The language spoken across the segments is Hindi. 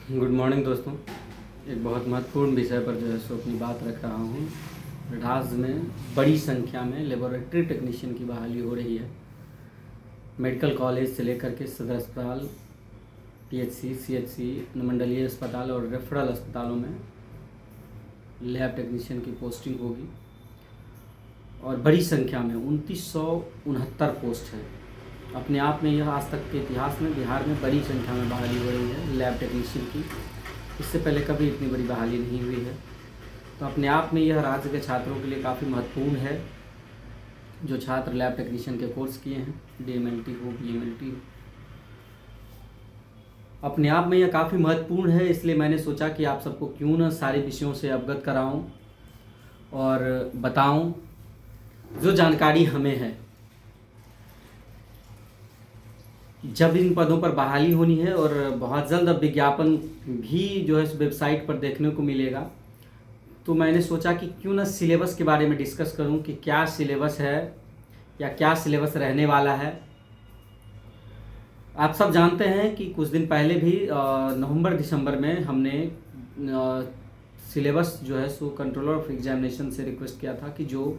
गुड मॉर्निंग दोस्तों। एक बहुत महत्वपूर्ण विषय पर जो है सो अपनी बात रख रहा हूँ। राज्य में बड़ी संख्या में लेबोरेटरी टेक्नीशियन की बहाली हो रही है। मेडिकल कॉलेज से लेकर के सदर अस्पताल, पीएचसी, सीएचसी, अनुमंडलीय अस्पताल और रेफरल अस्पतालों में लैब टेक्नीशियन की पोस्टिंग होगी और बड़ी संख्या में 2969 पोस्ट है। अपने आप में यह आज तक के इतिहास में बिहार में बड़ी संख्या में बहाली हो रही है लैब टेक्नीशियन की। इससे पहले कभी इतनी बड़ी बहाली नहीं हुई है। तो अपने आप में यह राज्य के छात्रों के लिए काफ़ी महत्वपूर्ण है जो छात्र लैब टेक्नीशियन के कोर्स किए हैं, डीएमएलटी हो, बीएमएलटी हो। अपने आप में यह काफ़ी महत्वपूर्ण है, इसलिए मैंने सोचा कि आप सबको क्यों न सारे विषयों से अवगत कराऊं और बताऊं जो जानकारी हमें है। जब इन पदों पर बहाली होनी है और बहुत जल्द अब विज्ञापन भी जो है इस वेबसाइट पर देखने को मिलेगा, तो मैंने सोचा कि क्यों ना सिलेबस के बारे में डिस्कस करूं कि क्या सिलेबस है या क्या सिलेबस रहने वाला है। आप सब जानते हैं कि कुछ दिन पहले भी नवंबर दिसंबर में हमने सिलेबस जो है सो कंट्रोलर ऑफ एग्जामिनेशन से रिक्वेस्ट किया था कि जो,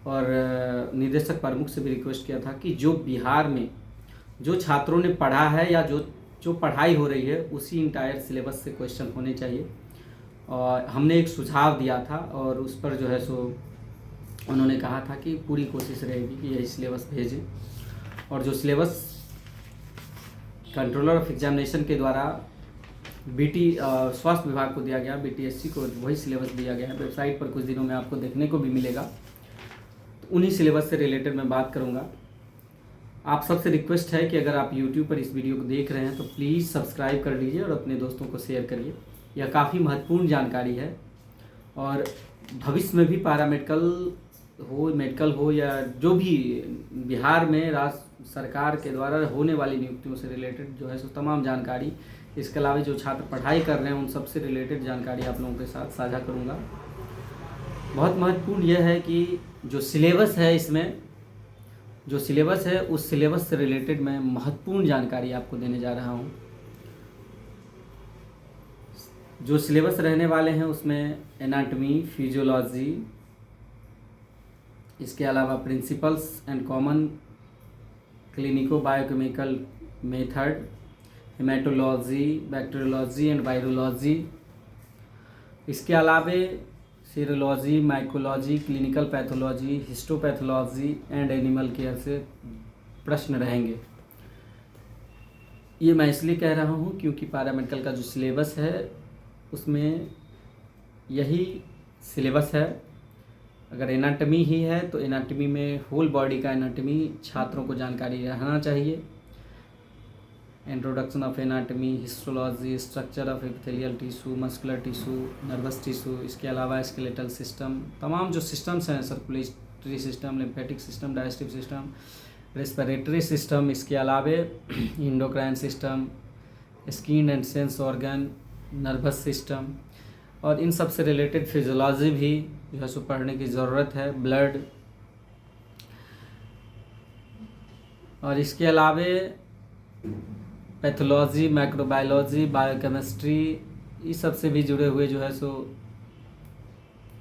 और निदेशक प्रमुख से भी रिक्वेस्ट किया था कि जो बिहार में जो छात्रों ने पढ़ा है या जो पढ़ाई हो रही है उसी इंटायर सिलेबस से क्वेश्चन होने चाहिए। और हमने एक सुझाव दिया था और उस पर जो है सो उन्होंने कहा था कि पूरी कोशिश रहेगी कि यही सिलेबस भेजें। और जो सिलेबस कंट्रोलर ऑफ एग्जामिनेशन के द्वारा स्वास्थ्य विभाग को दिया गया, बीटीएससी को वही सिलेबस दिया गया है। वेबसाइट पर कुछ दिनों में आपको देखने को भी मिलेगा। तो उन्हीं सिलेबस से रिलेटेड मैं बात करूँगा। आप सबसे रिक्वेस्ट है कि अगर आप YouTube पर इस वीडियो को देख रहे हैं तो प्लीज़ सब्सक्राइब कर लीजिए और अपने दोस्तों को शेयर करिए। यह काफ़ी महत्वपूर्ण जानकारी है और भविष्य में भी मेडिकल हो या जो भी बिहार में राज्य सरकार के द्वारा होने वाली नियुक्तियों से रिलेटेड जो है सो तमाम जानकारी, इसके अलावा जो छात्र पढ़ाई कर रहे हैं उन सब से रिलेटेड जानकारी आप लोगों के साथ साझा करूँगा। बहुत महत्वपूर्ण यह है कि जो सिलेबस है, इसमें जो सिलेबस है उस सिलेबस से रिलेटेड मैं महत्वपूर्ण जानकारी आपको देने जा रहा हूँ। जो सिलेबस रहने वाले हैं उसमें एनाटॉमी, फिजियोलॉजी, इसके अलावा principles and common clinico biochemical method, haematology, bacteriology and virology, इसके अलावा serology, mycology, clinical pathology, histopathology and animal care से प्रश्न रहेंगे। ये मैं इसलिए कह रहा हूँ क्योंकि पैरामेडिकल का जो सिलेबस है उसमें यही सिलेबस है। अगर एनाटॉमी ही है तो एनाटॉमी में होल बॉडी का एनाटॉमी छात्रों को जानकारी रहना चाहिए। Introduction of anatomy, histology, structure of epithelial tissue, muscular tissue, nervous tissue, इसके अलावा स्केलेटल सिस्टम, तमाम जो सिस्टम्स हैं, circulatory system, lymphatic system, digestive system, respiratory system, इसके अलावा endocrine system, skin and sense organ, nervous system, और इन सब से रिलेटेड फिजियोलॉजी भी जो है सो पढ़ने की ज़रूरत है, ब्लड, और इसके अलावा पैथोलॉजी, माइक्रोबायोलॉजी, बायोकेमिस्ट्री, इस सब से भी जुड़े हुए जो है सो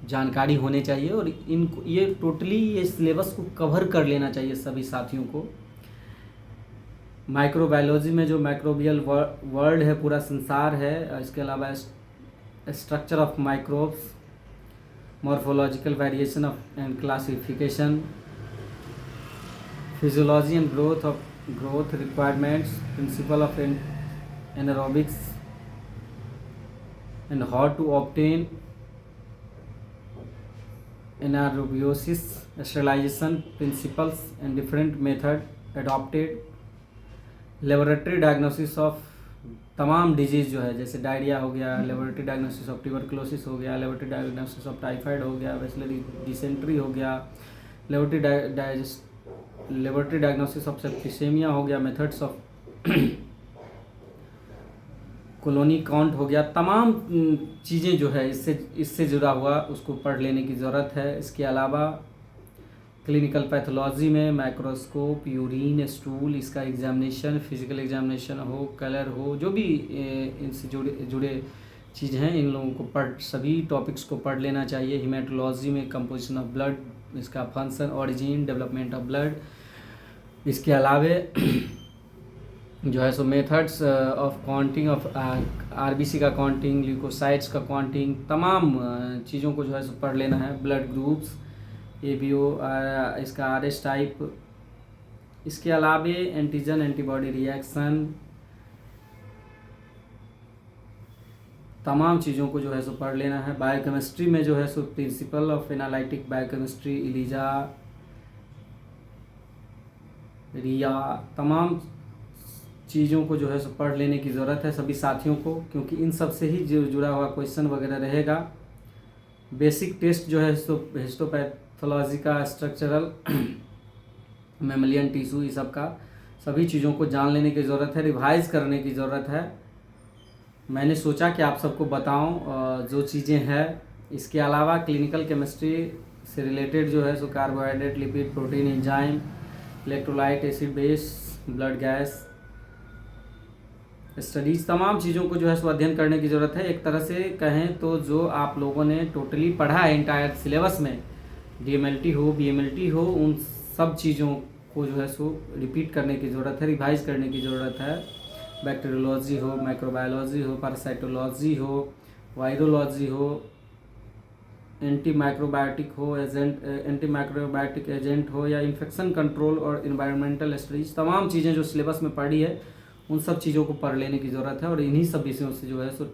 जानकारी होने चाहिए। और इनको ये सिलेबस को कवर कर लेना चाहिए सभी साथियों को। माइक्रोबायोलॉजी में जो माइक्रोबियल वर्ल्ड है, पूरा संसार है, इसके अलावा structure of microbes, morphological variation of and classification, physiology and growth requirements, principle of anaerobics and how to obtain anaerobiosis, sterilization principles and different method adopted, laboratory diagnosis of तमाम डिजीज़ जो है, जैसे डायरिया हो गया, लेबोरेटरी डायग्नोसिस ऑफ ट्यूबरकुलोसिस हो गया, लेबोरेटरी डायग्नोसिस ऑफ टाइफाइड हो गया, बैसिलरी डिसेंट्री हो गया, लेबोरेटरी डायग्नोसिस ऑफ सेप्टिसेमिया हो गया, मेथड्स ऑफ कॉलोनी काउंट हो गया। तमाम चीज़ें जो है इससे जुड़ा हुआ उसको पढ़ लेने की ज़रूरत है। इसके अलावा क्लिनिकल पैथोलॉजी में माइक्रोस्कोप, यूरिन, स्टूल, इसका एग्जामिनेशन, फिजिकल एग्जामिनेशन हो, कलर हो, जो भी इनसे जुड़े चीज़ हैं, इन लोगों को सभी टॉपिक्स को पढ़ लेना चाहिए। हीमेटोलॉजी में कंपोजिशन ऑफ ब्लड, इसका function, origin, development of blood, इसके अलावे जो है सो methods of counting of RBC का काउंटिंग, ल्यूकोसाइट्स का काउंटिंग, तमाम चीज़ों को जो है सो पढ़ लेना है। ब्लड ग्रुप्स, एबीओ, इसका आरएस टाइप, इसके अलावे एंटीजन एंटीबॉडी रिएक्शन, तमाम चीज़ों को जो है सो पढ़ लेना है। बायोकेमिस्ट्री में जो है so principle of analytic biochemistry, इलीजा, रिया, तमाम चीज़ों को जो है सो पढ़ लेने की ज़रूरत है सभी साथियों को, क्योंकि इन सब से ही जुड़ा हुआ क्वेश्चन वगैरह रहेगा। बेसिक टेस्ट जो है सो हिस्टोपैथोलॉजी का, स्ट्रक्चरल, मेमलियन टिश्यू, ये सब का सभी चीज़ों को जान लेने की ज़रूरत है, रिवाइज करने की ज़रूरत है। मैंने सोचा कि आप सबको बताऊं जो चीज़ें हैं। इसके अलावा क्लिनिकल केमिस्ट्री से रिलेटेड जो है सो carbohydrate, lipid, protein, enzyme, electrolyte, acid base, blood gas studies, तमाम चीज़ों को जो है सो अध्ययन करने की ज़रूरत है। एक तरह से कहें तो जो आप लोगों ने टोटली पढ़ा है इंटायर सिलेबस में, डीएमएलटी हो, बीएमएलटी हो, उन सब चीज़ों को जो है सो रिपीट करने की ज़रूरत है, रिवाइज करने की ज़रूरत है। बैक्टीरियोलॉजी हो, माइक्रोबायोलॉजी हो, पैरासाइटोलॉजी हो, वायरोलॉजी हो, एंटी माइक्रोबायोटिक एजेंट हो, या इन्फेक्शन कंट्रोल और इन्वायरमेंटल स्टडीज, तमाम चीज़ें जो सिलेबस में पढ़ी है उन सब चीज़ों को पढ़ लेने की ज़रूरत है। और इन्हीं सब विषयों से जो है सो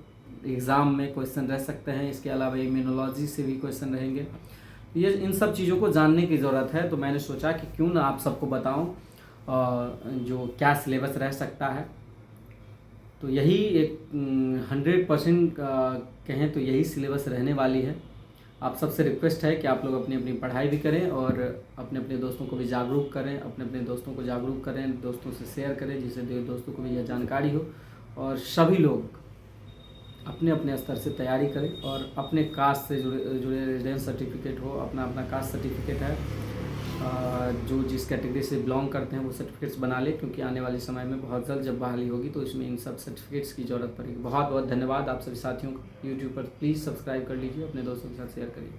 एग्ज़ाम में क्वेश्चन रह सकते हैं। इसके अलावा इम्यूनोलॉजी से भी क्वेश्चन रहेंगे। ये इन सब चीज़ों को जानने की ज़रूरत है। तो मैंने सोचा कि क्यों ना आप सबको बताऊं जो क्या सिलेबस रह सकता है। तो यही एक 100% कहें तो यही सिलेबस रहने वाली है। आप सबसे रिक्वेस्ट है कि आप लोग अपनी अपनी पढ़ाई भी करें और अपने अपने दोस्तों को भी जागरूक करें, अपने अपने दोस्तों को जागरूक करें, दोस्तों से शेयर करें, जिससे दोस्तों को भी यह जानकारी हो। और सभी लोग अपने अपने स्तर से तैयारी करें और अपने कास्ट से जुड़े रेजिडेंस सर्टिफिकेट हो, अपना अपना कास्ट सर्टिफिकेट है, जो जिस कैटेगरी से बिलोंग करते हैं वो सर्टिफिकेट्स बना ले, क्योंकि आने वाले समय में बहुत जल्द जब बहाली होगी तो इसमें इन सब सर्टिफिकेट्स की ज़रूरत पड़ेगी। बहुत बहुत धन्यवाद आप सभी साथियों को। यूट्यूब पर प्लीज़ सब्सक्राइब कर लीजिए, अपने दोस्तों के साथ शेयर करिए।